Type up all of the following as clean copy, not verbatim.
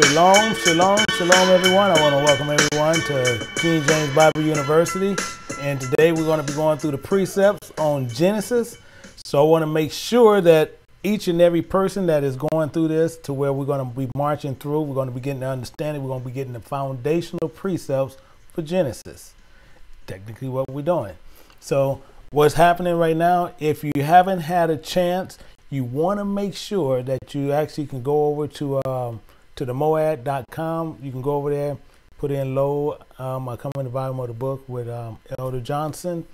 Shalom, shalom, shalom, everyone. I want to welcome everyone to King James Bible University. And today we're going to be going through the precepts on Genesis. So I want to make sure that each and every person that is going through this to where we're going to be marching through, we're going to be getting the understanding, we're going to be getting the foundational precepts for Genesis. Technically what we're doing. So what's happening right now, if you haven't had a chance, you want to make sure that you actually can go over to the moad.com. You can go over there, put in load. I come in the volume of the book with Elder Johnson,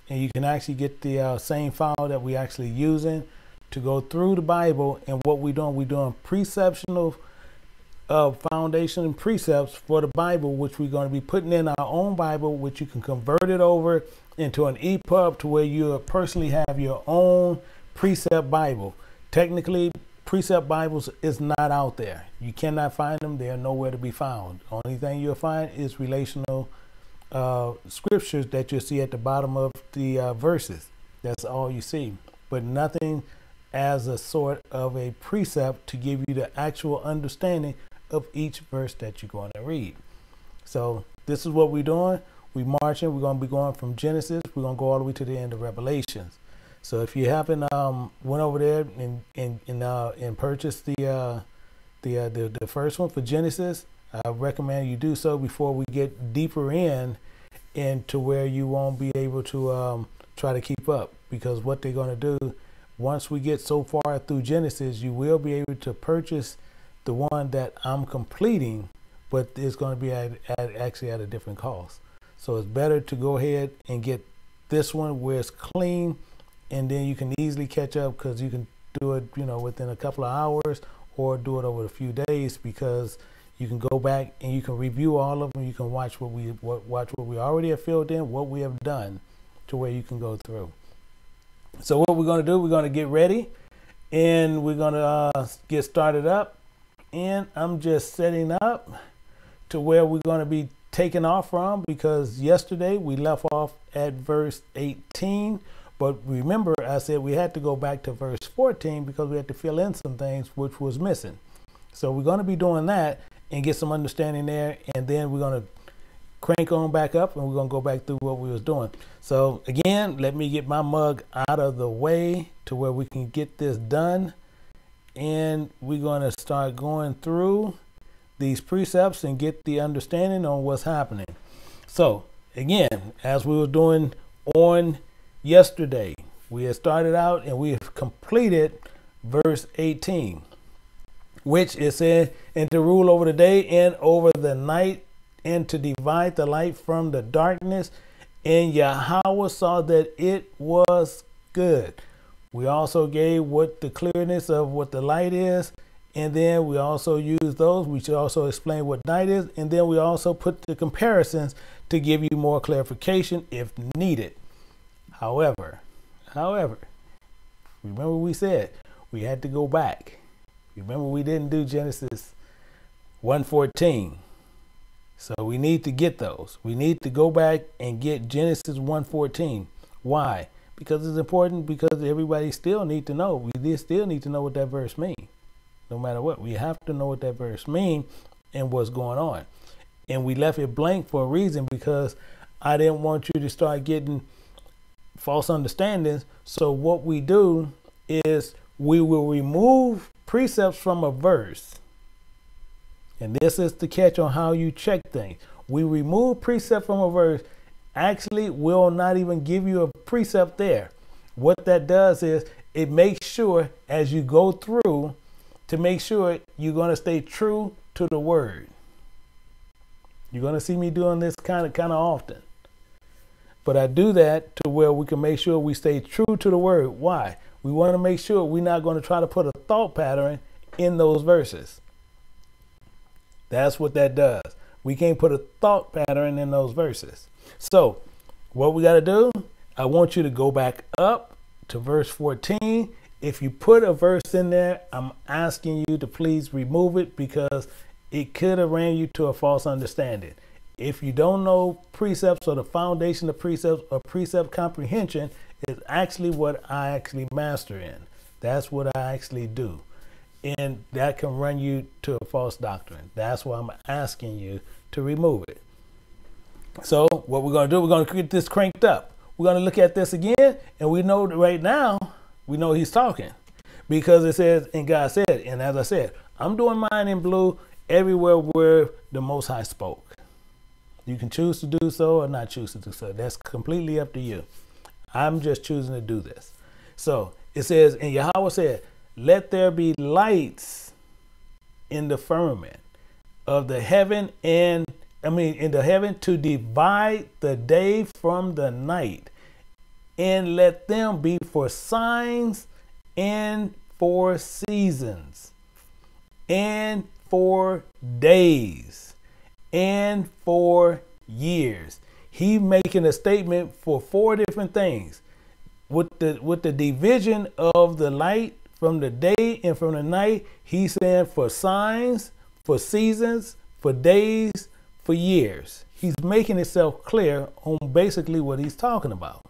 and you can actually get the same file that we actually using to go through the Bible. And what we're doing preceptional foundation and precepts for the Bible, which we're going to be putting in our own Bible, which you can convert it over into an EPUB to where you personally have your own precept Bible. Technically, precept Bibles is not out there. You cannot find them. They are nowhere to be found. The only thing you'll find is relational scriptures that you'll see at the bottom of the verses. That's all you see, but nothing as a sort of a precept to give you the actual understanding of each verse that you're going to read. So this is what we're doing. We're marching. We're going to be going from Genesis. We're going to go all the way to the end of Revelations. So if you haven't went over there and purchased the first one for Genesis, I recommend you do so before we get deeper into where you won't be able to try to keep up, because what they're going to do once we get so far through Genesis, you will be able to purchase the one that I'm completing, but it's going to be actually at a different cost. So it's better to go ahead and get this one where it's clean, and then you can easily catch up, because you can do it, within a couple of hours, or do it over a few days, because you can go back and you can review all of them. You can watch what we already have filled in, what we have done, to where you can go through. So what we're going to do, we're going to get ready, and we're going to get started up. And I'm just setting up to where we're going to be taking off from, because yesterday we left off at verse 18. But remember, I said we had to go back to verse 14 because we had to fill in some things which was missing. So we're going to be doing that and get some understanding there. And then we're going to crank on back up, and we're going to go back through what we was doing. So again, let me get my mug out of the way to where we can get this done. And we're going to start going through these precepts and get the understanding on what's happening. So again, as we were doing on yesterday, we had started out and we have completed verse 18, which it said, and to rule over the day and over the night, and to divide the light from the darkness. And Yahweh saw that it was good. We also gave what the clearness of what the light is, and then we also used those. We should also explain what night is, and then we also put the comparisons to give you more clarification if needed. However, remember we said we had to go back. Remember we didn't do Genesis 1:14. So we need to get those. We need to go back and get Genesis 1:14. Why? Because it's important, because everybody still need to know. We still need to know what that verse means. No matter what, we have to know what that verse means and what's going on. And we left it blank for a reason, because I didn't want you to start getting false understandings. So what we do is we will remove precepts from a verse. And this is the catch on how you check things. We remove precept from a verse. Actually, will not even give you a precept there. What that does is it makes sure as you go through to make sure you're going to stay true to the word. You're going to see me doing this kind of often. But I do that to where we can make sure we stay true to the word. Why? We want to make sure we're not going to try to put a thought pattern in those verses. That's what that does. We can't put a thought pattern in those verses. So what we got to do, I want you to go back up to verse 14. If you put a verse in there, I'm asking you to please remove it, because it could have ran you to a false understanding. If you don't know precepts, or the foundation of precepts, or precept comprehension is actually what I actually master in. That's what I actually do. and that can run you to a false doctrine. That's why I'm asking you to remove it. So what we're going to do, we're going to get this cranked up. We're going to look at this again, and we know that right now, we know he's talking, because it says, and God said, and as I said, I'm doing mine in blue everywhere where the Most High spoke. You can choose to do so or not choose to do so. That's completely up to you. I'm just choosing to do this. So it says, and Yahweh said, let there be lights in the firmament of the heaven in the heaven to divide the day from the night, and let them be for signs and for seasons and for days and for years. He making a statement for 4 different things. With the division of the light from the day and from the night, he's saying for signs, for seasons, for days, for years. He's making himself clear on basically what he's talking about.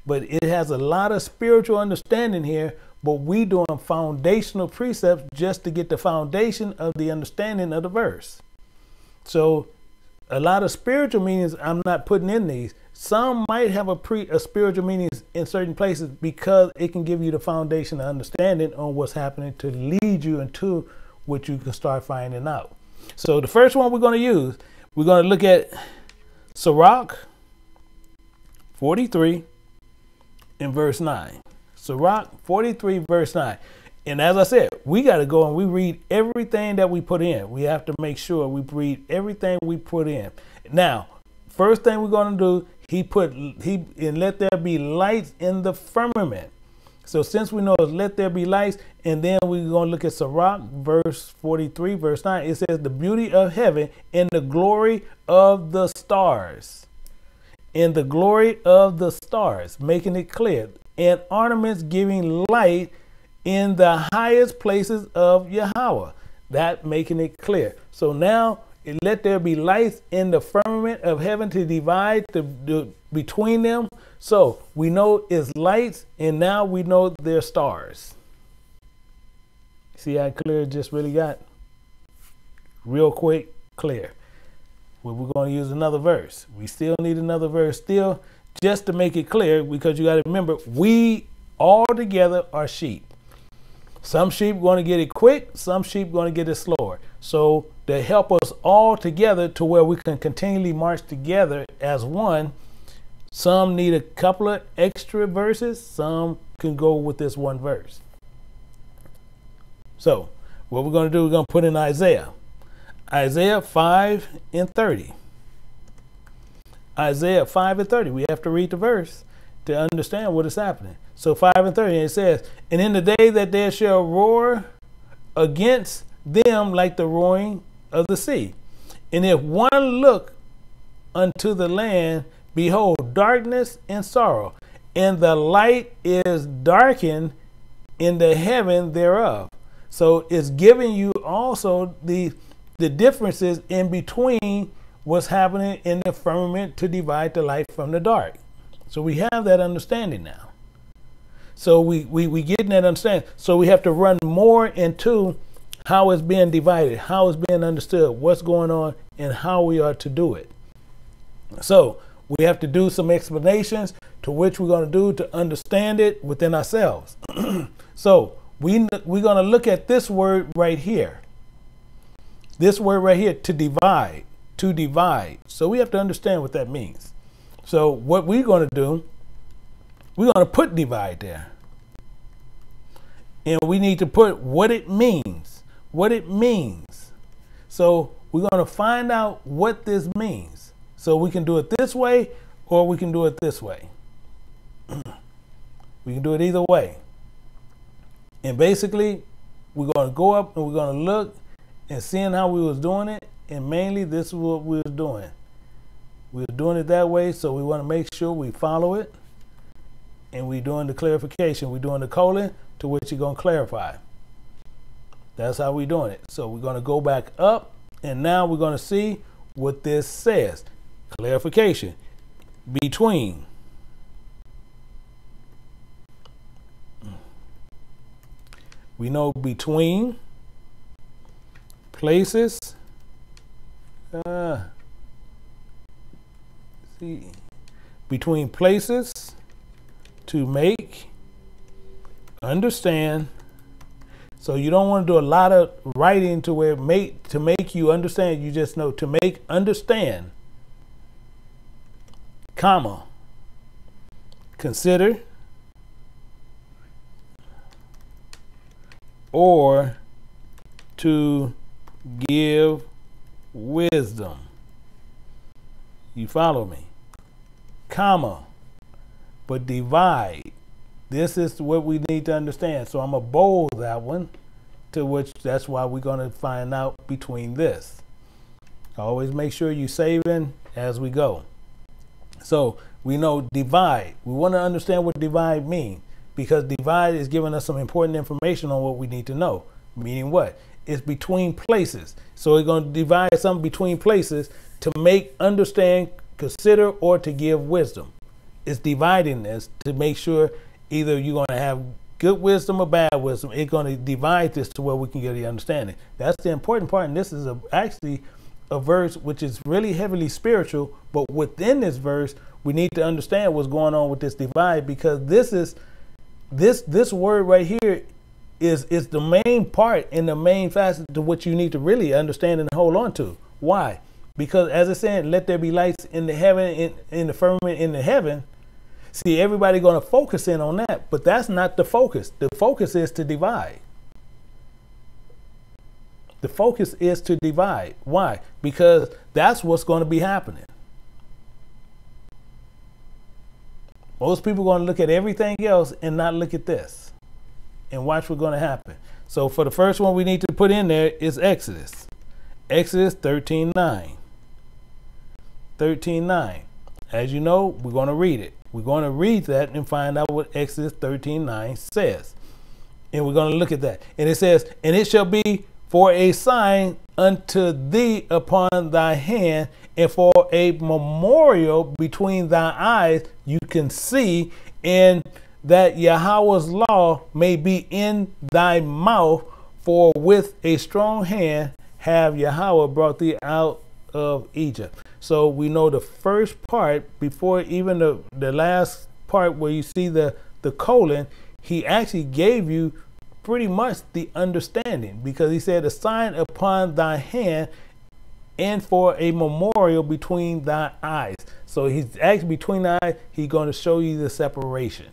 But it has a lot of spiritual understanding here, but we doing foundational precepts just to get the foundation of the understanding of the verse. So a lot of spiritual meanings I'm not putting in these. Some might have a spiritual meanings in certain places because it can give you the foundation of understanding on what's happening to lead you into what you can start finding out. So the first one we're going to use, we're going to look at Sirach 43 in verse 9. Sirach 43 verse 9. And as I said, we got to go and we read everything that we put in. We have to make sure we read everything we put in. Now, first thing we're going to do, and let there be lights in the firmament. So since we know it's let there be lights, and then we're going to look at Sirach verse 43 verse 9. It says the beauty of heaven and the glory of the stars. In the glory of the stars, making it clear. And ornaments giving light in the highest places of Yahweh. That making it clear. So now, let there be lights in the firmament of heaven to divide between them. So we know it's lights, and now we know they're stars. See how clear it just really got? Real quick, clear. Well, we're going to use another verse. We still need another verse still, just to make it clear, because you got to remember, we all together are sheep. Some sheep going to get it quick, some sheep going to get it slower. So to help us all together to where we can continually march together as one, some need a couple of extra verses, some can go with this one verse. So what we're going to do, we're going to put in Isaiah 5 and 30. Isaiah 5 and 30. We have to read the verse to understand what is happening. So 5 and 30, it says, and in the day that there shall roar against them like the roaring of the sea. And if one look unto the land, behold, darkness and sorrow, and the light is darkened in the heaven thereof. So it's giving you also the differences in between what's happening in the firmament to divide the light from the dark. So we have that understanding now. So we getting that understanding. So we have to run more into how it's being divided, how it's being understood, what's going on, and how we are to do it. So we have to do some explanations to which we're going to do to understand it within ourselves. So we're going to look at this word right here. This word right here, to divide, to divide. So we have to understand what that means. So what we're going to do, we're going to put divide there. And we need to put what it means. What it means. So we're going to find out what this means. So we can do it this way, or we can do it this way. We can do it either way. And basically, we're going to go up and we're going to look and seeing how we was doing it. And mainly, this is what we was doing. We were doing it that way, so we want to make sure we follow it. And we're doing the clarification. We're doing the colon to which you're going to clarify. That's how we're doing it. So we're going to go back up, and now we're going to see what this says. Clarification. Between. We know between places. Between places to make, understand. So you don't want to do a lot of writing to where to make you understand. You just know to make understand, comma, consider, or to give wisdom. You follow me? Comma, but divide. This is what we need to understand. So I'm going to bold that one, to which that's why we're going to find out between this. Always make sure you're saving as we go. So we know divide. We want to understand what divide means, because divide is giving us some important information on what we need to know. Meaning what? It's between places. So we're going to divide something between places to make, understand, consider, or to give wisdom. It's dividing this to make sure either you're going to have good wisdom or bad wisdom. It's going to divide this to where we can get the understanding. That's the important part. And this is actually a verse which is really heavily spiritual. But within this verse, we need to understand what's going on with this divide, because this word right here is the main part and the main facet to what you need to really understand and hold on to. Why? Because as it said, let there be lights in the heaven, in the firmament in the heaven. See, everybody going to focus in on that, but that's not the focus. The focus is to divide. The focus is to divide. Why? Because that's what's going to be happening. Most people are going to look at everything else and not look at this. And watch what's going to happen. So for the first one we need to put in there is Exodus. Exodus 13:9. 13:9. As you know, we're going to read it. We're going to read that and find out what Exodus 13:9 says. And we're going to look at that. And it says, and it shall be for a sign unto thee upon thy hand, and for a memorial between thy eyes, you can see, and that Yahweh's law may be in thy mouth, for with a strong hand have Yahweh brought thee out of Egypt. So we know the first part, before even the last part where you see the colon, he actually gave you pretty much the understanding, because he said a sign upon thy hand and for a memorial between thy eyes. So he's actually between the eyes, he's going to show you the separation.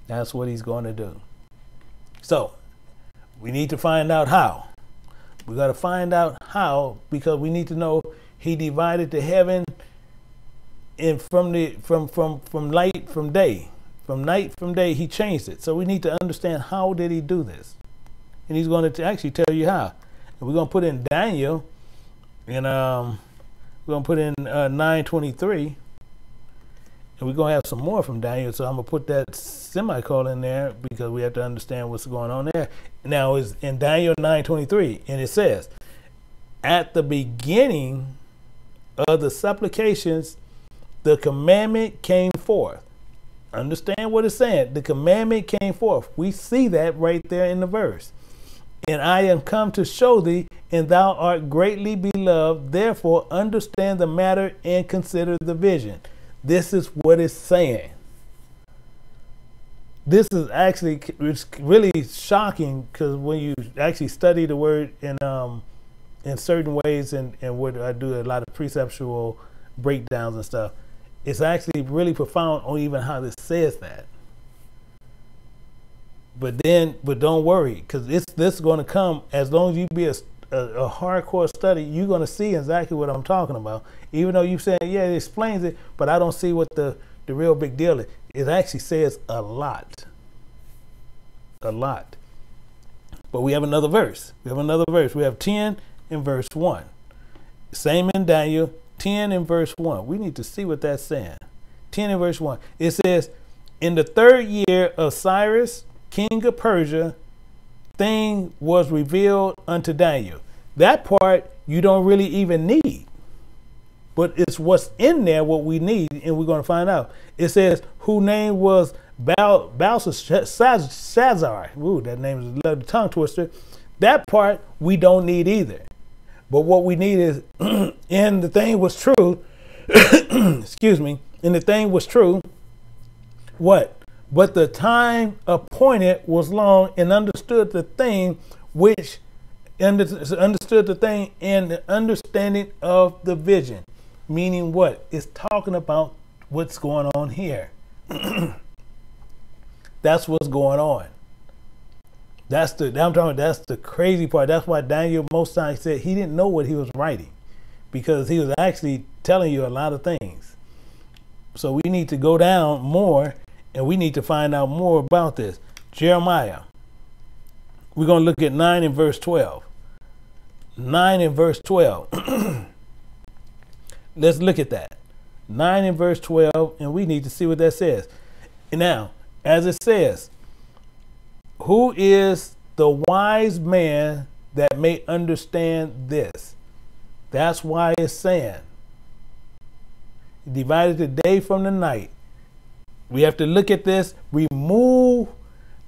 That's what he's going to do. So we need to find out how. We got to find out how, because we need to know he divided the heaven and from light from day. From night from day, he changed it. So we need to understand, how did he do this? And he's going to actually tell you how. And we're going to put in Daniel, and we're going to put in 9:23. And we're going to have some more from Daniel. So I'm going to put that semicolon in there, because we have to understand what's going on there. Now it's in Daniel 9:23. And it says, at the beginning of the supplications, the commandment came forth. Understand what it's saying. The commandment came forth. We see that right there in the verse. And I am come to show thee, and thou art greatly beloved. Therefore understand the matter and consider the vision. This is what it's saying. This is actually, it's really shocking, because when you actually study the word in certain ways, and what I do a lot of preceptual breakdowns and stuff, it's actually really profound on even how this says that. But don't worry, because this is going to come. As long as you be a hardcore study, you're going to see exactly what I'm talking about. Even though you saying, yeah, it explains it, but I don't see what the real big deal is. It actually says a lot. A lot. But we have another verse. We have 10 in verse 1. Same in Daniel, 10 in verse 1. We need to see what that's saying. 10 in verse 1. It says, in the 3rd year of Cyrus, king of Persia, thing was revealed unto Daniel. That part you don't really even need. But it's what's in there what we need, and we're going to find out. It says, whose name was Belshazzar. Ooh, that name is a tongue twister. That part we don't need either. But what we need is, and the thing was true, excuse me, and the thing was true, what? But the time appointed was long, and understood the thing which understood the thing and the understanding of the vision. Meaning what? It's talking about what's going on here. That's what's going on. That's the crazy part. That's why Daniel most times said he didn't know what he was writing, because he was actually telling you a lot of things. So we need to go down more, and we need to find out more about this. Jeremiah. We're going to look at 9 and verse 12. 9 and verse 12. Let's look at that. 9 and verse 12, and we need to see what that says. And now, as it says, who is the wise man that may understand this? That's why it's saying, divided the day from the night. We have to look at this, remove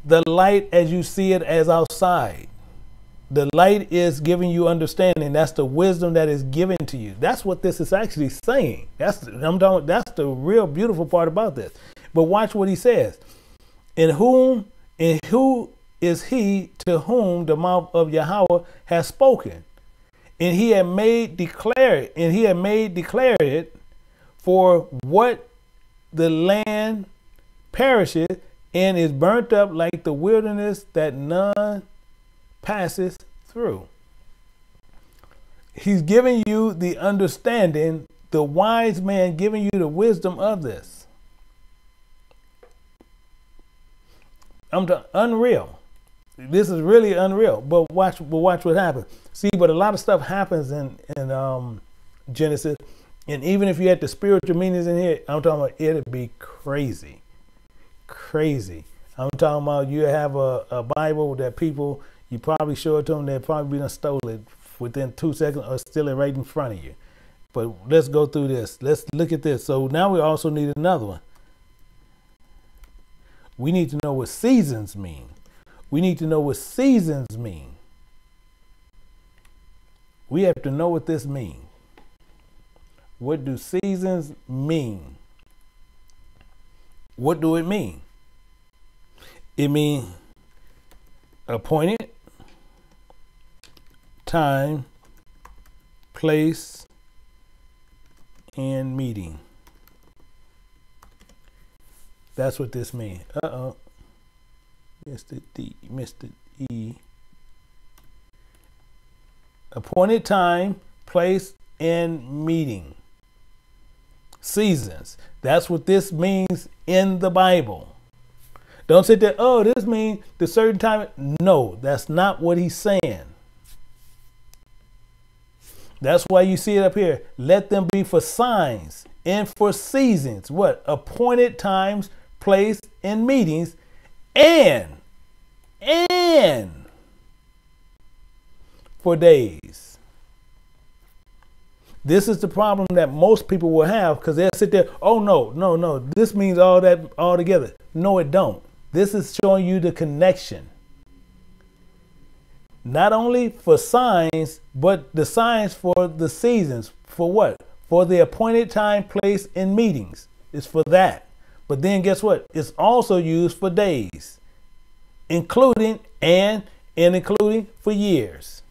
the light as you see it as outside. The light is giving you understanding. That's the wisdom that is given to you. That's what this is actually saying. That's the real beautiful part about this. But watch what he says. And who is he to whom the mouth of Yahweh has spoken? And he had made declare it, for what the land perisheth and is burnt up like the wilderness that none passes through. He's giving you the understanding, the wise man giving you the wisdom of this. Unreal. This is really unreal. But watch what happens. See, but a lot of stuff happens in Genesis, and even if you had the spiritual meanings in here, I'm talking about it'd be crazy. Crazy. I'm talking about you have a Bible that people, you probably show it to them, they'll probably be stole it within 2 seconds or steal it right in front of you. But let's go through this. Let's look at this. So now we also need another one. We need to know what seasons mean. We need to know what seasons mean. We have to know what this means. What do seasons mean? What do it mean? It means appointed, time, place, and meeting. That's what this means. Mr. D, Mr. E. Appointed time, place, and meeting. Seasons. That's what this means in the Bible. Don't sit there, oh, this means the certain time. No, that's not what he's saying. That's why you see it up here. Let them be for signs and for seasons. What? Appointed times, place, and meetings, and for days. This is the problem that most people will have, because they'll sit there, oh, no, this means all that all together. No, it don't. This is showing you the connection. Not only for signs, but the signs for the seasons. For what? For the appointed time, place, and meetings. It's for that. But then guess what? It's also used for days, including and including for years.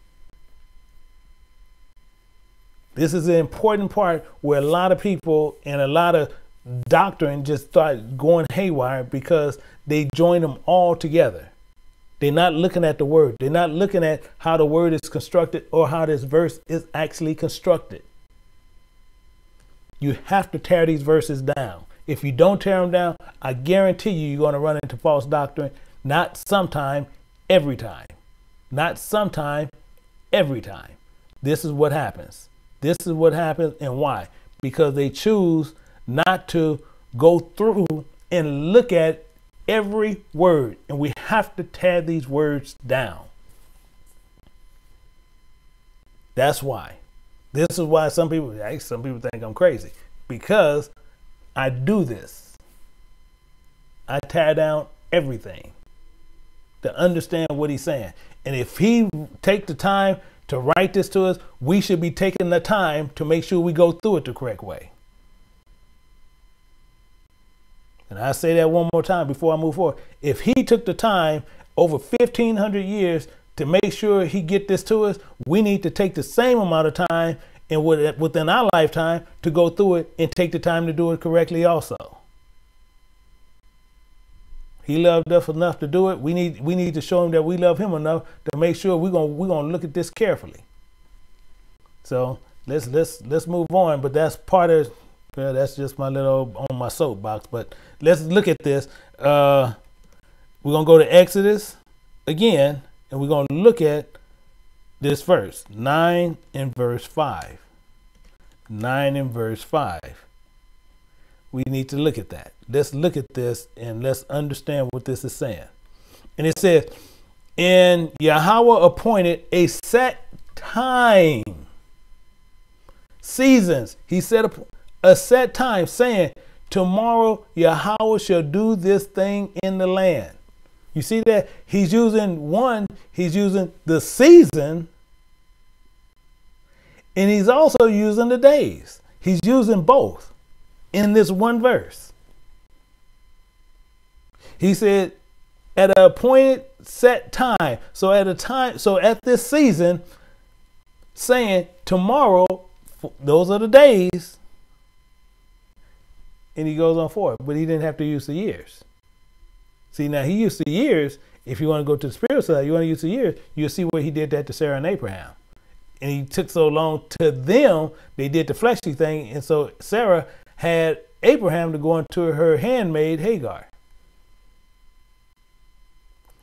This is an important part where a lot of people and a lot of doctrine just start going haywire because they join them all together. They're not looking at the word. They're not looking at how the word is constructed or how this verse is actually constructed. You have to tear these verses down. If you don't tear them down, I guarantee you're going to run into false doctrine. Not sometime, every time. Not sometime, every time. This is what happens. This is what happens, and why? Because they choose not to go through and look at every word, and we have to tear these words down. That's why. This is why some people think I'm crazy, because I do this. I tear down everything to understand what he's saying. And if he take the time to write this to us, we should be taking the time to make sure we go through it the correct way. And I say that one more time before I move forward. If he took the time over 1,500 years to make sure he get this to us, we need to take the same amount of time and within our lifetime to go through it and take the time to do it correctly also. He loved us enough to do it. We need to show him that we love him enough to make sure we're gonna look at this carefully. So let's move on. But that's part of, well, that's just my little on my soapbox. But let's look at this. We're gonna go to Exodus again, and we're gonna look at this verse 9 and verse 5. 9 and verse 5. We need to look at that. Let's look at this and let's understand what this is saying. And it says, and Yahweh appointed a set time, seasons. He set a set time, saying, tomorrow Yahweh shall do this thing in the land. You see that? He's using the season, and he's also using the days. He's using both in this one verse. He said, at an appointed set time. So at this season, saying tomorrow, those are the days. And he goes on forward, but he didn't have to use the years. See, now he used the years. If you want to go to the spiritual side, you want to use the years, you'll see where he did that to Sarah and Abraham. And he took so long to them, they did the fleshly thing. And so Sarah had Abraham to go into her handmaid Hagar.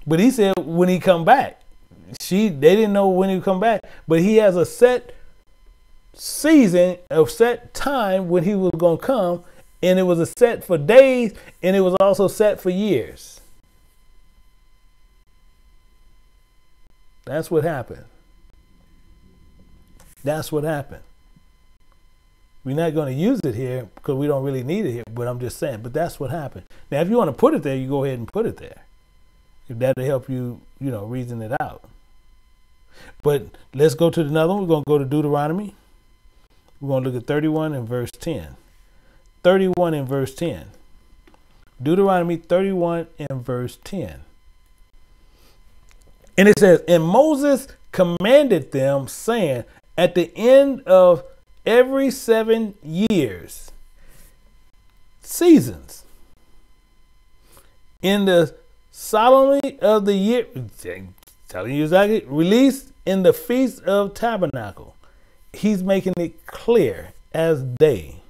But he said when he come back, they didn't know when he would come back, but he has a set season, a set time when he was going to come. And it was a set for days, and it was also set for years. That's what happened. That's what happened. We're not going to use it here because we don't really need it here, but I'm just saying, but that's what happened. Now, if you want to put it there, you go ahead and put it there. If that'll help you, reason it out. But let's go to another one. We're going to go to Deuteronomy. We're going to look at 31 and verse 10. 31 and verse 10. Deuteronomy 31 and verse 10. And it says, and Moses commanded them, saying, at the end of every 7 years, seasons, in the solemnity of the year, telling you exactly, released in the Feast of Tabernacle. He's making it clear as day.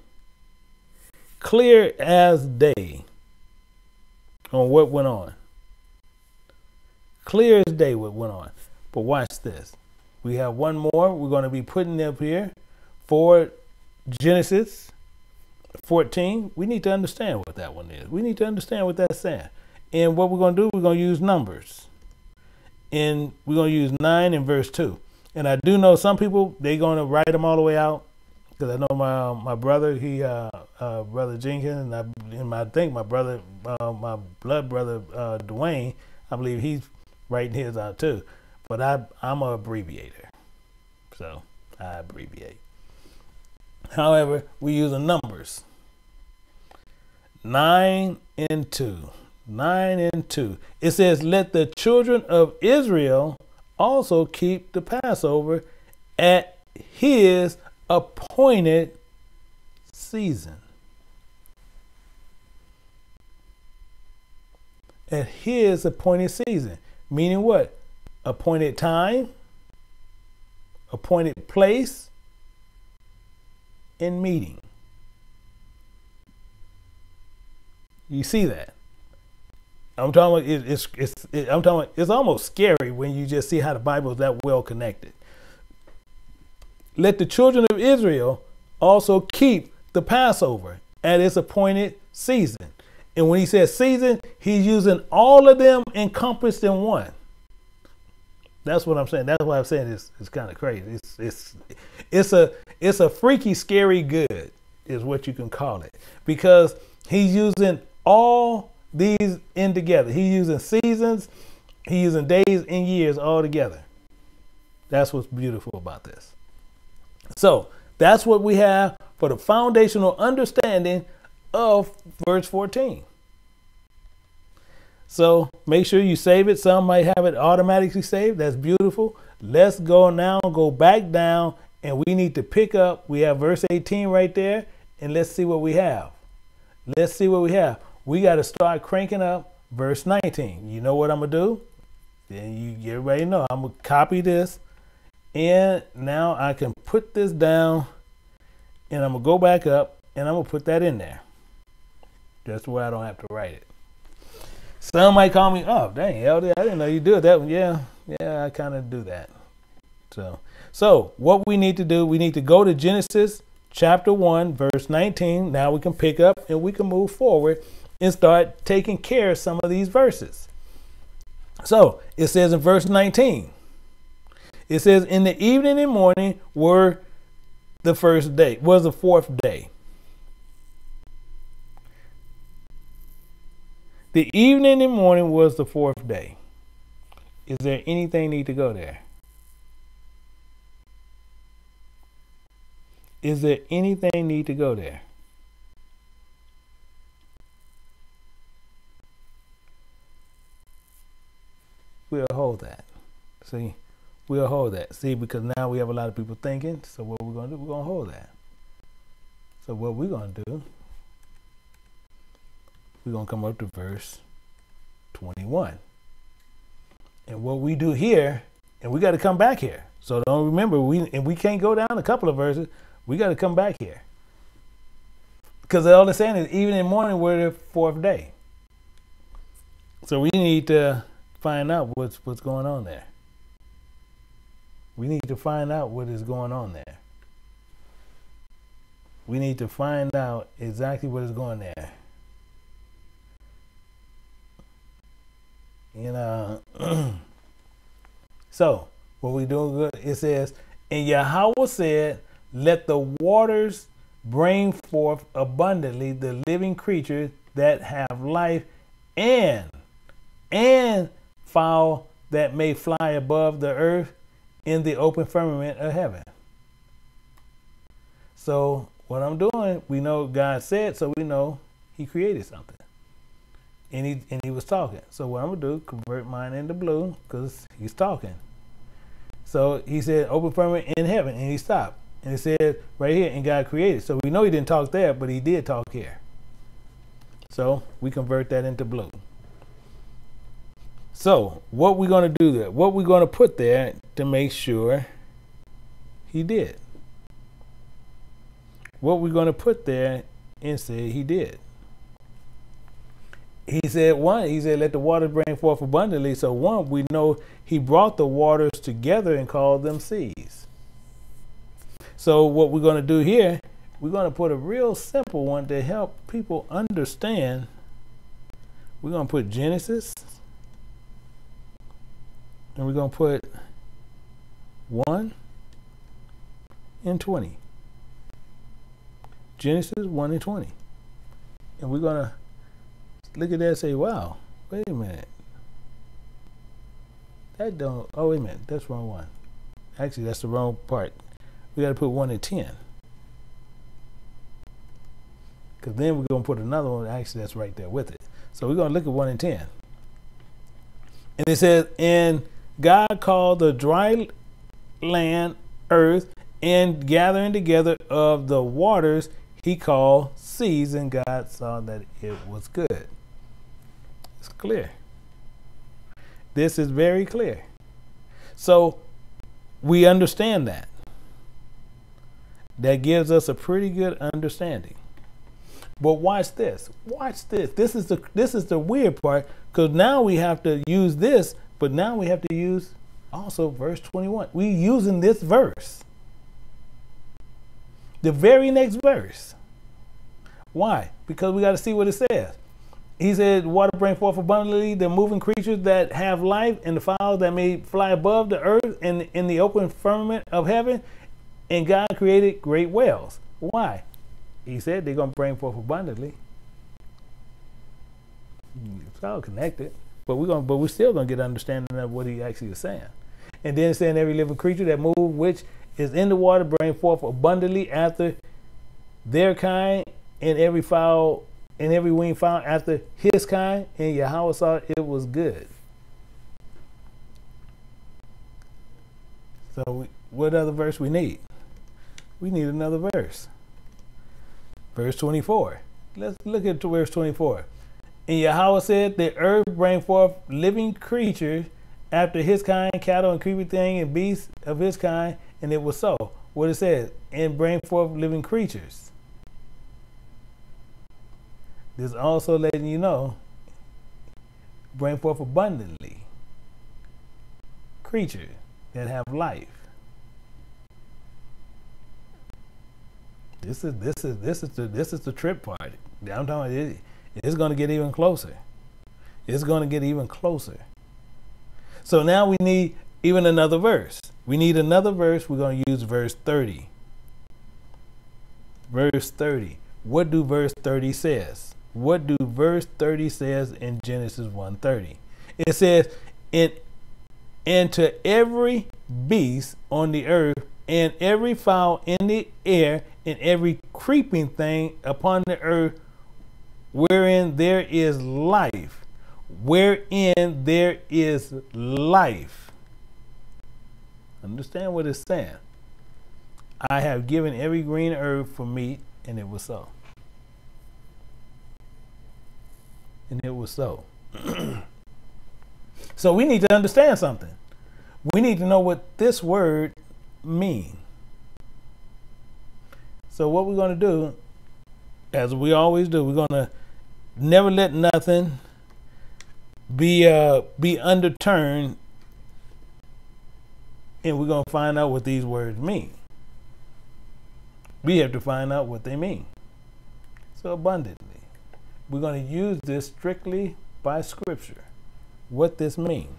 Clear as day on what went on. Clear as day what went on. But watch this. We have one more we're going to be putting up here for Genesis 14. We need to understand what that one is. We need to understand what that's saying. And what we're going to do, we're going to use numbers. And we're going to use 9 and verse 2. And I do know some people, they're going to write them all the way out. Because I know my brother, Brother Jenkins, and I think my brother, my blood brother, Dwayne, I believe he's writing his out too. But I'm an abbreviator, so I abbreviate. However, we use the numbers. 9 and 2. 9 and 2. It says, let the children of Israel also keep the Passover at his appointed season. At his appointed season. Meaning what? Appointed time, appointed place, and meeting. You see that? I'm talking about it's almost scary when you just see how the Bible is that well connected. Let the children of Israel also keep the Passover at its appointed season. And when he says season, he's using all of them encompassed in one. That's what I'm saying. That's why I'm saying it's kind of crazy. It's a freaky, scary good is what you can call it, because he's using all these in together. He's using seasons, he's using days and years all together. That's what's beautiful about this. So that's what we have for the foundational understanding of verse 14. So make sure you save it. Some might have it automatically saved. That's beautiful. Let's go now, go back down, and we need to pick up. We have verse 18 right there, and let's see what we have. Let's see what we have. We got to start cranking up verse 19. You know what I'm going to do? Then you everybody know. I'm going to copy this, and now I can put this down, and I'm going to go back up, and I'm going to put that in there. Just where I don't have to write it. Some might call me, oh, dang, LD, I didn't know you do it. That, yeah, I kind of do that. So what we need to do, we need to go to Genesis chapter 1, verse 19. Now we can pick up and we can move forward and start taking care of some of these verses. So it says in verse 19, it says, in the evening and morning were the first day, was the fourth day. The evening and morning was the fourth day. Is there anything need to go there? Is there anything need to go there? We'll hold that. See, we'll hold that. See, because now we have a lot of people thinking. So what we're going to do, we're going to hold that. So what we're going to do, we're going to come up to verse 21. And what we do here, and we got to come back here. So don't remember, we can't go down a couple of verses. We got to come back here. Because all they're saying is evening and morning were the fourth day. So we need to find out what's going on there. We need to find out what is going on there. We need to find out exactly what is going there. You know, so what we do, it says, and Yahweh said, let the waters bring forth abundantly the living creatures that have life, and fowl that may fly above the earth in the open firmament of heaven. So what I'm doing, we know God said, so we know he created something. And he was talking. So what I'm going to do, convert mine into blue, because he's talking. So he said, open firmament in heaven, and he stopped. And it said right here, and God created. So we know he didn't talk there, but he did talk here. So we convert that into blue. So what we're going to do there, what we're going to put there to make sure he did. What we're going to put there and say he did. He said, let the waters bring forth abundantly. So one, we know he brought the waters together and called them seas. So what we're going to do here, we're going to put a real simple one to help people understand. We're going to put Genesis, and we're going to put 1 and 20. Genesis 1 and 20. And we're going to look at that and say, wow, wait a minute. That don't, oh, wait a minute, that's the wrong one. Actually, that's the wrong part. We got to put 1 and 10. Because then we're going to put another one. Actually, that's right there with it. So we're going to look at 1 and 10. And it says, and God called the dry land earth, and gathering together of the waters he called seas, and God saw that it was good. It's clear. This is very clear. So we understand that. That gives us a pretty good understanding. But watch this. Watch this. This is the weird part, because now we have to use this, but now we have to use also verse 21. We're using this verse. The very next verse. Why? Because we got to see what it says. He said, water bring forth abundantly the moving creatures that have life, and the fowls that may fly above the earth and in the open firmament of heaven. And God created great whales. Why? He said they're going to bring forth abundantly. It's all connected. But we're still gonna get understanding of what he actually is saying. And then saying every living creature that move which is in the water bring forth abundantly after their kind, and every fowl and every wing found after his kind, and Yahweh saw it was good. So what other verse we need? We need another verse. Verse 24. Let's look at verse 24. And Yahweh said, the earth bring forth living creatures after his kind, cattle and creeping thing and beasts of his kind, and it was so. What it says, and bring forth living creatures. This also letting you know, bring forth abundantly creatures that have life. This is the trip part. I'm talking about it's going to get even closer. It's going to get even closer. So now we need even another verse. We need another verse. We're going to use verse 30. Verse 30. What do verse 30 says? What do verse 30 says in Genesis 1:30? It says, and to every beast on the earth, and every fowl in the air, and every creeping thing upon the earth, wherein there is life. Wherein there is life. Understand what it's saying. I have given every green herb for meat, and it was so. And it was so. So we need to understand something. We need to know what this word means. So what we're going to do, as we always do, we're going to never let nothing be underturned, and we're going to find out what these words mean. We have to find out what they mean. So abundantly. We're going to use this strictly by scripture. What this means.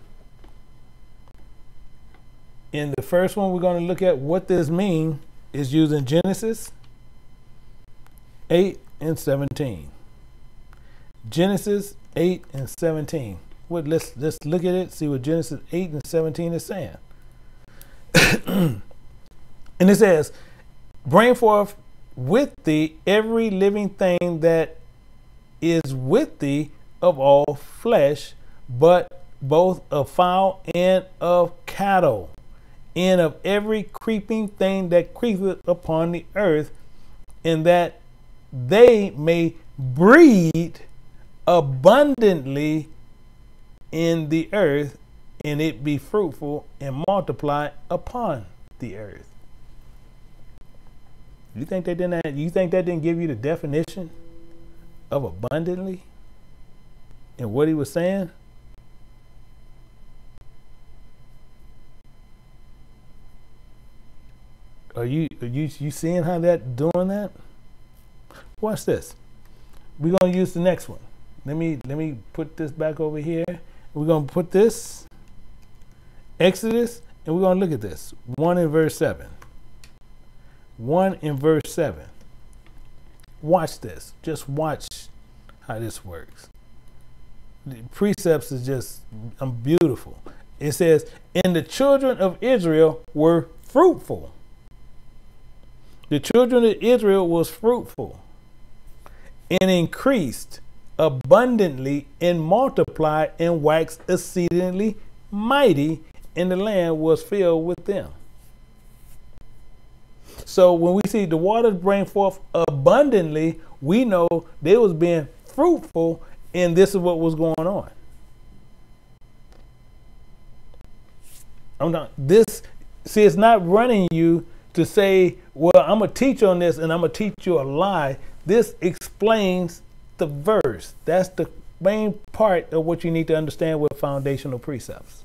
In the first one we're going to look at what this means is using Genesis 8 and 17. Genesis 8 and 17. Let's look at it, see what Genesis 8 and 17 is saying. And it says, bring forth with thee every living thing that is with thee of all flesh, but both of fowl and of cattle, and of every creeping thing that creepeth upon the earth, and that they may breed abundantly in the earth, and it be fruitful and multiply upon the earth. You think they didn't? You think that didn't give you the definition of abundantly and what he was saying? Are you seeing how that doing that? Watch this. We're gonna use the next one. Let me put this back over here. We're gonna put this Exodus, and we're gonna look at this 1 in verse 7. 1 in verse 7. Watch this. Just watch how this works. The precepts is just beautiful. It says, and the children of Israel were fruitful. The children of Israel was fruitful and increased abundantly and multiplied and waxed exceedingly mighty, and the land was filled with them. So when we see the waters bring forth abundantly, we know they was being fruitful, and this is what was going on. It's not running you to say, well, I'm going to teach on this and I'm going to teach you a lie. This explains the verse. That's the main part of what you need to understand with foundational precepts.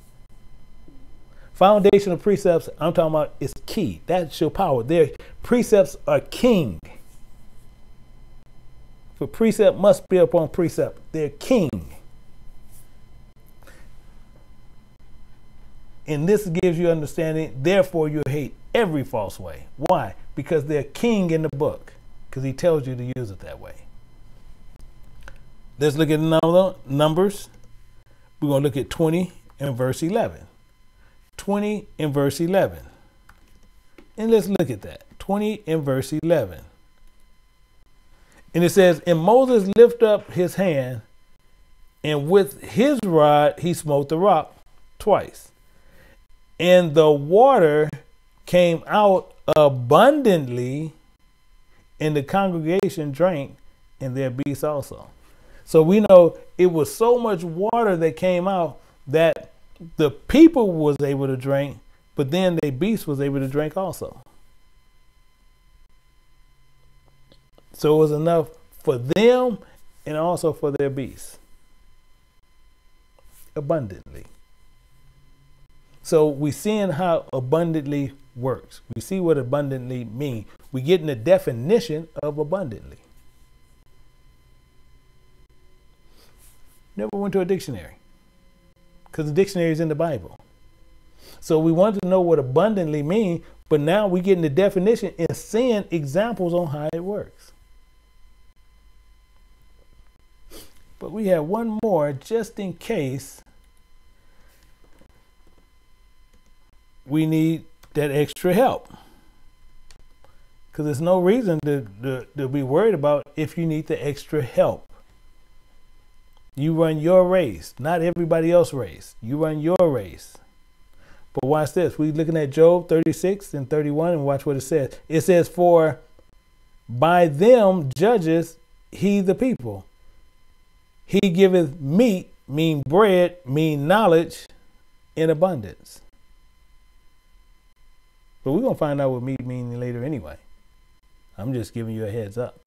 Foundational precepts, I'm talking about, is key. That's your power. Their precepts are king. For precept must be upon precept. They're king. And this gives you understanding. Therefore, you hate every false way. Why? Because they're king in the book. Because he tells you to use it that way. Let's look at another Numbers. We're going to look at 20 and verse 11. 20 and verse 11. And let's look at that. 20 and verse 11. And it says, and Moses lifted up his hand, and with his rod he smote the rock twice. And the water came out abundantly, and the congregation drank, and their beasts also. So we know it was so much water that came out that the people was able to drink, but then their beast was able to drink also. So it was enough for them and also for their beasts. Abundantly. So we seeing how abundantly works. We see what abundantly means. We getting the definition of abundantly. Never went to a dictionary, because the dictionary is in the Bible. So we wanted to know what abundantly means, but now we're getting the definition and seeing examples on how it works. But we have one more just in case we need that extra help. Because there's no reason to be worried about if you need the extra help. You run your race, not everybody else's race. You run your race. But watch this. We're looking at Job 36 and 31, and watch what it says. It says, for by them judges he the people. He giveth meat, mean bread, mean knowledge, in abundance. But we're going to find out what meat means later anyway. I'm just giving you a heads up.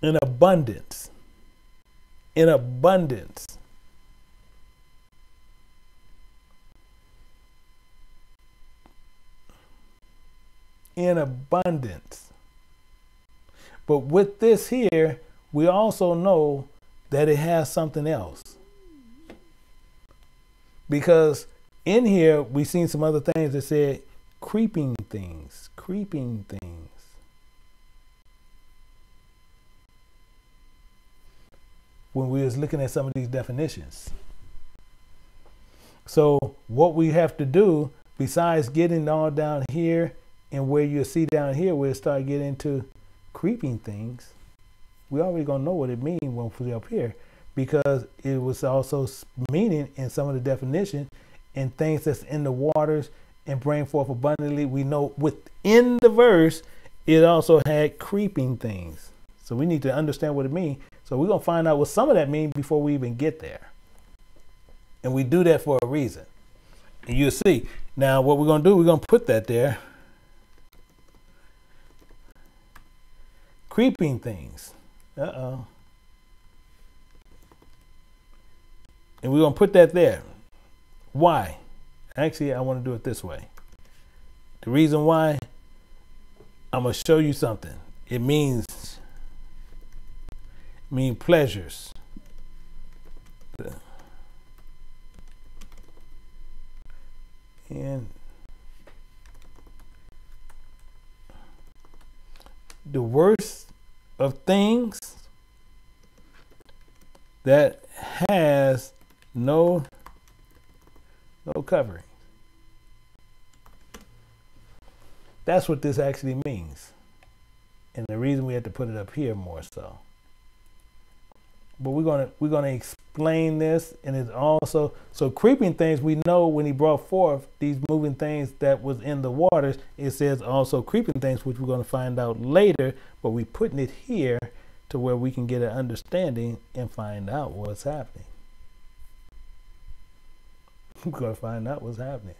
In abundance. In abundance. In abundance. But with this here, we also know that it has something else. Because in here, we've seen some other things that said creeping things, creeping things. When we was looking at some of these definitions. So what we have to do, besides getting all down here and where you see down here, where it start getting into creeping things, we already gonna know what it means when we're up here, because it was also meaning in some of the definition and things that's in the waters and bring forth abundantly. We know within the verse, it also had creeping things. So we need to understand what it means. So we're going to find out what some of that means before we even get there. And we do that for a reason. And you'll see. Now what we're going to do, we're going to put that there. Creeping things. Uh-oh. And we're going to put that there. Why? Actually, I want to do it this way. The reason why, I'm going to show you something. It means pleasures. And the worst of things that has no covering. That's what this actually means. And the reason we had to put it up here more so. But we're gonna explain this, and it's also so creeping things. We know when he brought forth these moving things that was in the waters, it says also creeping things, which we're gonna find out later. But we're putting it here to where we can get an understanding and find out what's happening. We're gonna find out what's happening.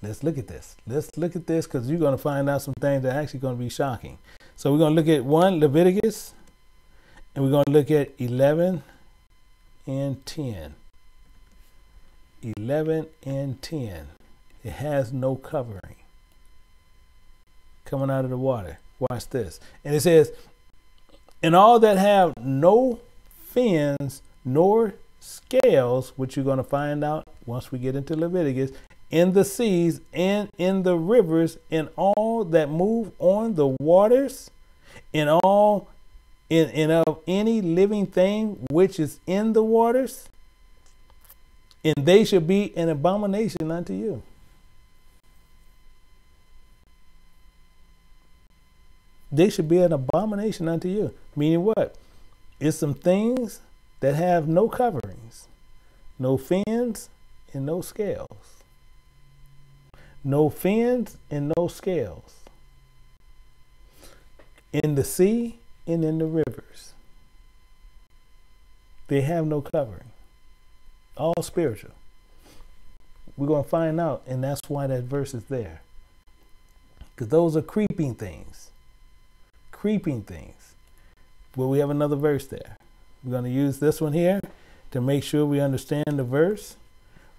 Let's look at this. Let's look at this, because you're gonna find out some things that are actually gonna be shocking. So we're going to look at 1, Leviticus, and we're going to look at 11 and 10. 11 and 10. It has no covering. Coming out of the water. Watch this. And it says, and all that have no fins nor scales, which you're going to find out once we get into Leviticus, in the seas and in the rivers, and all that move on the waters, and all and of any living thing which is in the waters, and they shall be an abomination unto you. They should be an abomination unto you. Meaning what? It's some things that have no coverings, no fins and no scales. No fins and no scales. In the sea and in the rivers. They have no covering. All spiritual. We're going to find out, and that's why that verse is there. Because those are creeping things. Creeping things. Well, we have another verse there. We're going to use this one here to make sure we understand the verse.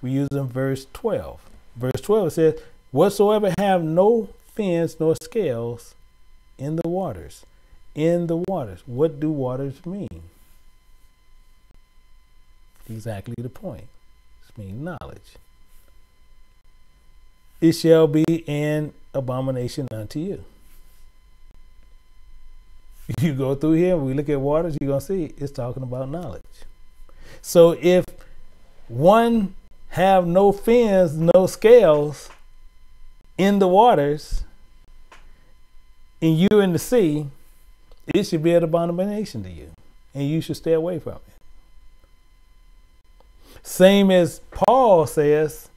We're using verse 12. Verse 12 says, whatsoever have no fins nor scales in the waters. In the waters. What do waters mean? Exactly the point. It means knowledge. It shall be an abomination unto you. You go through here, we look at waters, you're going to see it's talking about knowledge. So if one have no fins, no scales in the waters, and you in the sea, it should be an abomination to you, and you should stay away from it. Same as Paul says,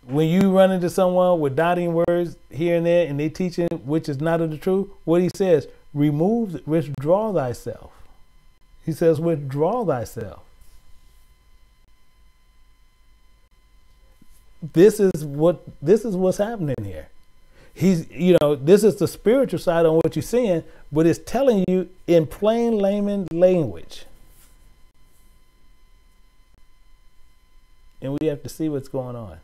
when you run into someone with doubting words here and there, and they teaching which is not of the truth, what he says, withdraw thyself. He says, withdraw thyself. This is what's happening here. This is the spiritual side on what you're seeing, but it's telling you in plain layman language. And we have to see what's going on.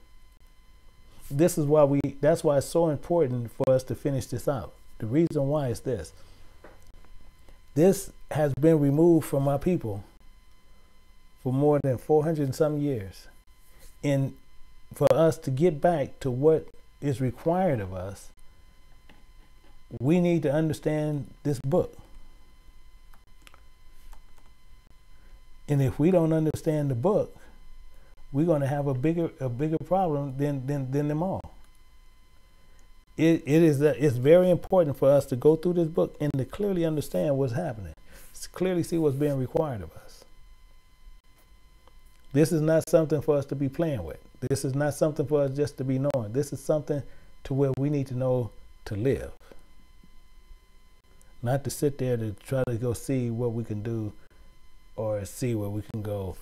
That's why it's so important for us to finish this out. The reason why is this. This has been removed from our people for more than 400 and some years. And for us to get back to what is required of us, we need to understand this book. And if we don't understand the book, we're going to have a bigger problem than them all. It's very important for us to go through this book and to clearly understand what's happening. To clearly see what's being required of us. This is not something for us to be playing with. This is not something for us just to be knowing. This is something to where we need to know to live. Not to sit there to try to go see what we can do or see where we can go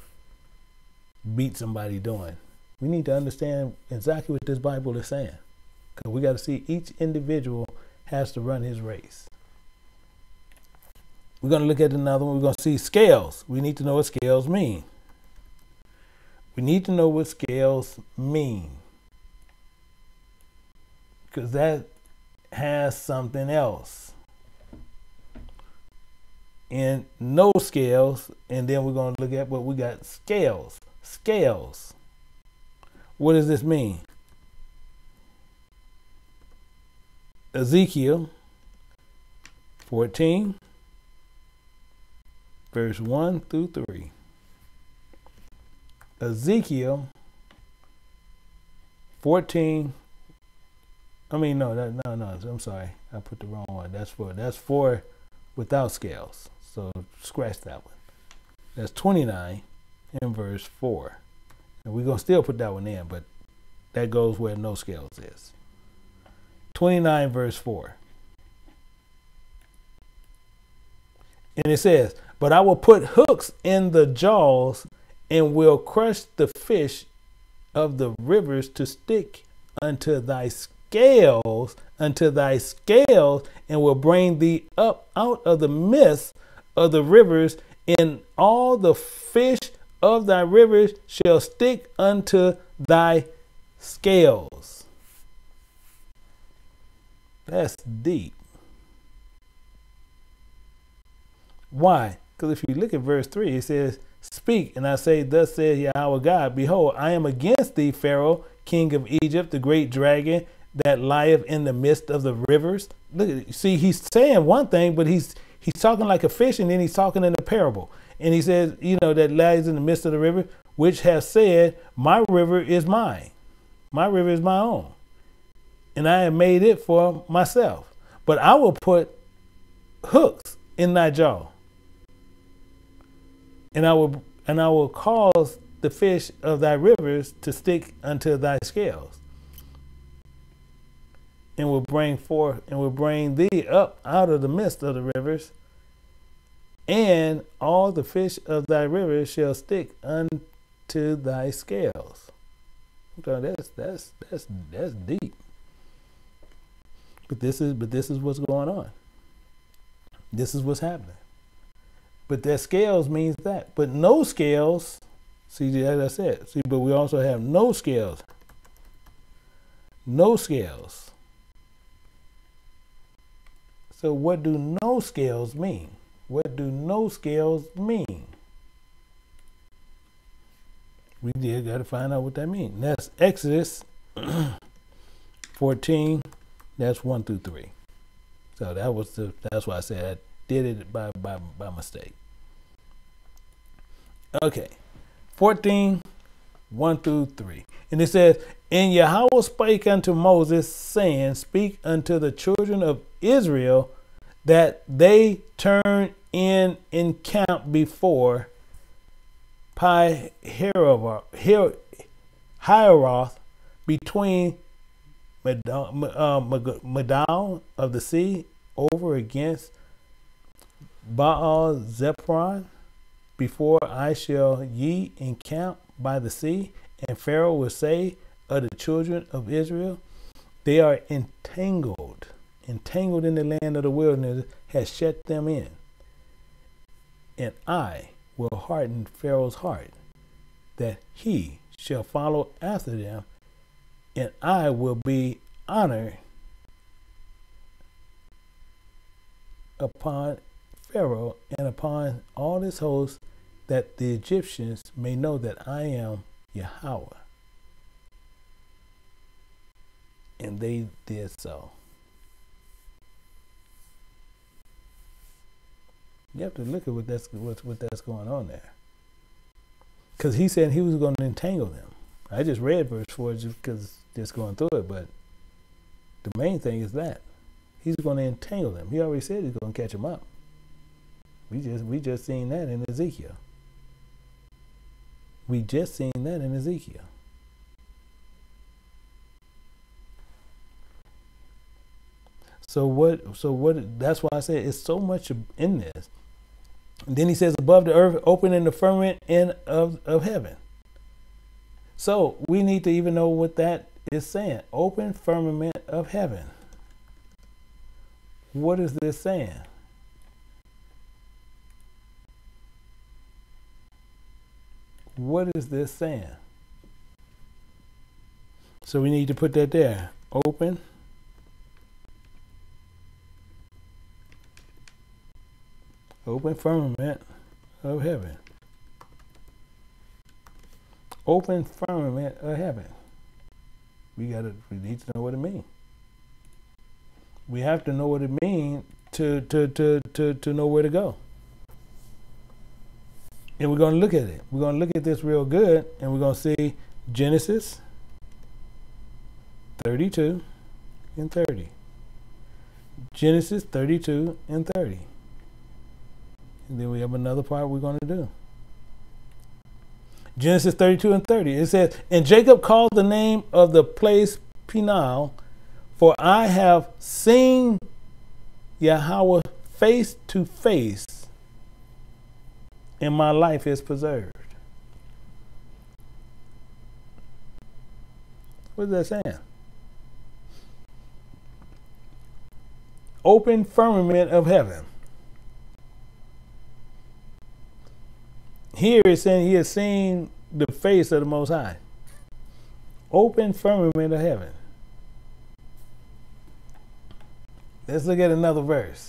beat somebody doing. We need to understand exactly what this Bible is saying. Because we got to see each individual has to run his race. We're going to look at another one. We're going to see scales. We need to know what scales mean. We need to know what scales mean. Because that has something else. And no scales. And then we're going to look at what we got. Scales. Scales. What does this mean? Ezekiel 14, verse 1 through 3. Ezekiel 14. No. I'm sorry. I put the wrong one. That's for without scales. So scratch that one. That's 29 in verse 4. And we're going to still put that one in, but that goes where no scales is. 29 verse 4. And it says, but I will put hooks in the jaws and will crush the fish of the rivers to stick unto thy scales, and will bring thee up out of the midst of the rivers, and all the fish of thy rivers shall stick unto thy scales. That's deep. Why? Because if you look at verse 3, it says, Speak, and I say, thus saith Yahweh God, behold, I am against thee, Pharaoh, king of Egypt, the great dragon that lieth in the midst of the rivers. Look, see, he's saying one thing, but he's talking like a fish, and then he's talking in a parable. And he says, that lies in the midst of the river, which has said, my river is mine. My river is my own. And I have made it for myself. But I will put hooks in thy jaw. And I will cause the fish of thy rivers to stick unto thy scales. And will bring thee up out of the midst of the rivers, and all the fish of thy rivers shall stick unto thy scales. So that's deep. But this is what's going on. This is what's happening. But that scales means that. But no scales, see, as I said, but we also have no scales. No scales. So what do no scales mean? What do no scales mean? We did got to find out what that means. That's Exodus 14. That's 1 through 3. So that's why I said I did it by mistake. Okay, 14, 1 through 3. And it says, and Yahweh spake unto Moses, saying, speak unto the children of Israel that they turn in camp before Pi Hiroth between Madal of the sea over against Baal Zepron, before I shall ye encamp by the sea. And Pharaoh will say of the children of Israel, they are entangled in the land of the wilderness, has shut them in. And I will harden Pharaoh's heart, that he shall follow after them, and I will be honored upon Pharaoh and upon all his hosts, that the Egyptians may know that I am Yahweh. And they did so. You have to look at what that's going on there. Because he said he was going to entangle them. I just read verse 4 just because just going through it, but the main thing is that he's going to entangle them. He already said he's going to catch them up. We just seen that in Ezekiel. We just seen that in Ezekiel. So what, that's why I said it's so much in this. And then he says, above the earth, open in the firmament of heaven. So we need to even know what that is saying. Open firmament of heaven. What is this saying? What is this saying? So we need to put that there. Open firmament of heaven. Open firmament of heaven. We need to know what it means. We have to know what it means to know where to go. And we're going to look at it. We're going to look at this real good, and we're going to see Genesis 32 and 30. Genesis 32 and 30. And then we have another part we're going to do. Genesis 32 and 30. It says, and Jacob called the name of the place Peniel, for I have seen Yahweh face to face, and my life is preserved. What is that saying? Open firmament of heaven. Here it's saying he has seen the face of the Most High. Open firmament of heaven. Let's look at another verse.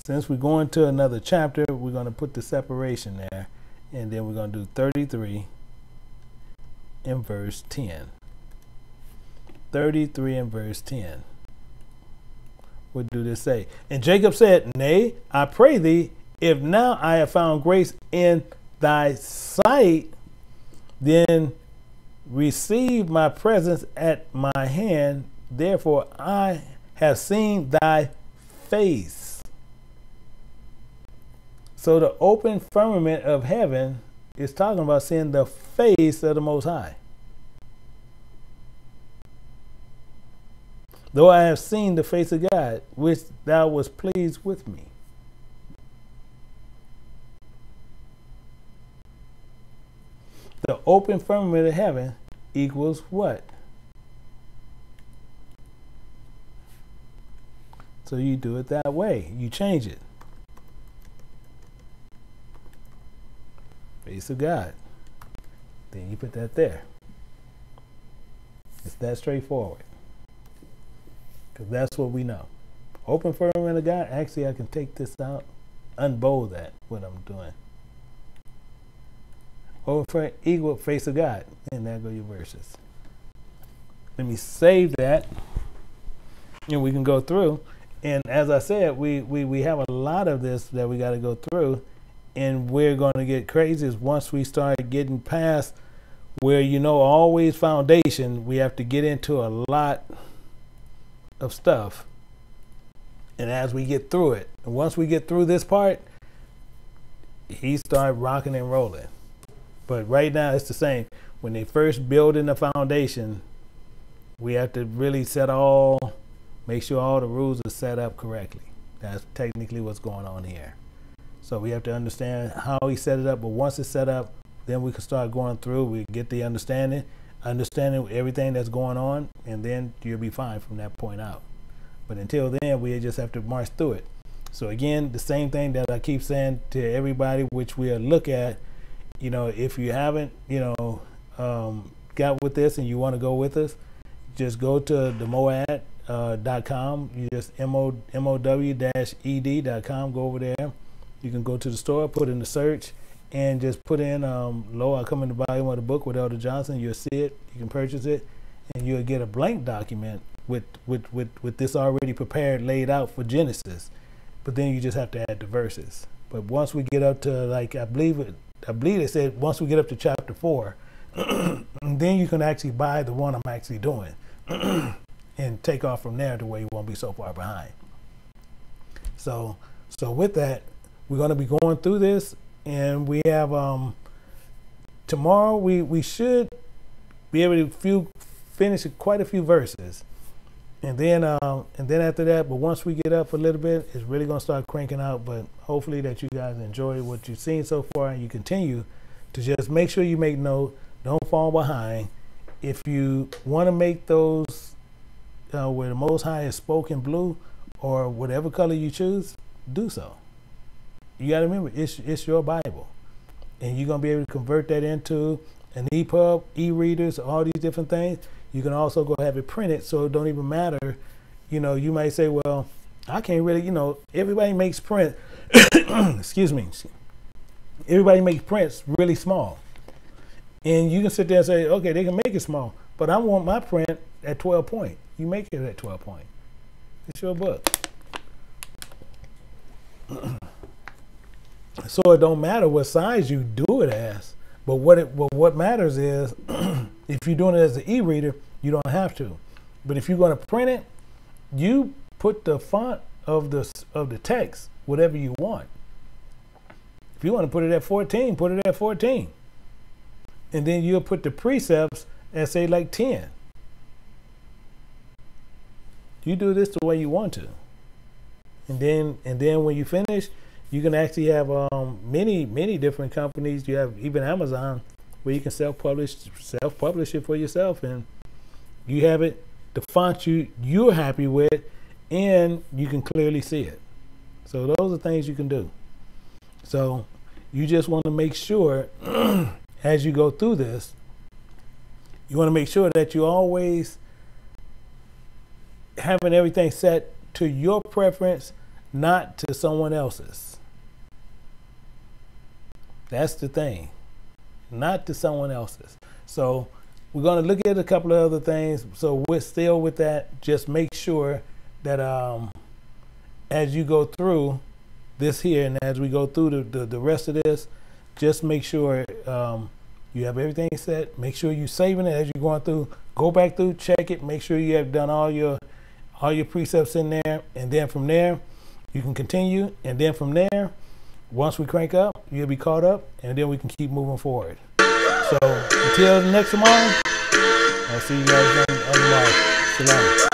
since we're going to another chapter, we're going to put the separation there, and then we're going to do 33 in verse 10. 33 in verse 10. What do this say? And Jacob said, Nay, I pray thee, if now I have found grace in thy sight, then receive my presence at my hand. Therefore I have seen thy face. So the open firmament of heaven is talking about seeing the face of the Most High. Though I have seen the face of God, which thou wast pleased with me. The open firmament of heaven equals what? So you do it that way. You change it. Face of God. Then you put that there. It's that straightforward. Because that's what we know. Open firmament of God. Actually, I can take this out, unbold that, what I'm doing. Open firmament equal face of God. And there go your verses. Let me save that. And we can go through. And as I said, we have a lot of this that we got to go through. And we're going to get crazy once we start getting past where, always foundation. We have to get into a lot of stuff, and as we get through it, and once we get through this part, he started rocking and rolling. But right now it's the same. When they first building the foundation, we have to really make sure all the rules are set up correctly. That's technically what's going on here. So we have to understand how he set it up, but once it's set up, then we can start going through. We get the understanding everything that's going on, and then you'll be fine from that point out. But until then, we just have to march through it. So again, the same thing that I keep saying to everybody, which we'll look at, if you haven't, got with this and you want to go with us, just go to themoad.com. You just mow-ed.com, go over there. You can go to the store, put in the search, and just put in Lo, I come in the volume of the book with Elder Johnson. You'll see it. You can purchase it, and you'll get a blank document with this already prepared, laid out for Genesis. But then you just have to add the verses. But once we get up to I believe it said once we get up to chapter 4, then you can actually buy the one I'm actually doing and take off from there to where you won't be so far behind. So with that, we're going to be going through this. And we have tomorrow we should be able to finish quite a few verses, and then after that. But once we get up a little bit, it's really gonna start cranking out. But hopefully that you guys enjoy what you've seen so far, and you continue to just make sure you make note. Don't fall behind. If you want to make those where the Most High is spoken blue or whatever color you choose, do so. You got to remember, it's your Bible. And you're going to be able to convert that into an EPUB, e-readers, all these different things. You can also go have it printed, so it don't even matter. You might say, well, I can't really, everybody makes print. Excuse me. Everybody makes prints really small. And you can sit there and say, okay, they can make it small, but I want my print at 12 point. You make it at 12 point. It's your book. So it don't matter what size you do it as, but what matters is if you're doing it as an e-reader, you don't have to. But if you're going to print it, you put the font of the text whatever you want. If you want to put it at 14, put it at 14, and then you'll put the precepts at say like 10. You do this the way you want to, and then when you finish, you can actually have many different companies. You have even Amazon where you can self-publish it for yourself, and you have it the font you're happy with, and you can clearly see it. So those are things you can do. So you just want to make sure as you go through this, you want to make sure that you always having everything set to your preference, not to someone else's. That's the thing, not to someone else's. So we're going to look at a couple of other things. So we're still with that. Just make sure that as you go through this here, and as we go through the rest of this, just make sure you have everything set. Make sure you're saving it as you're going through. Go back through, check it, make sure you have done all your precepts in there, and then from there you can continue, and then from there, once we crank up, you'll be caught up, and then we can keep moving forward. So until next tomorrow, I'll see you guys on tomorrow. Shalom.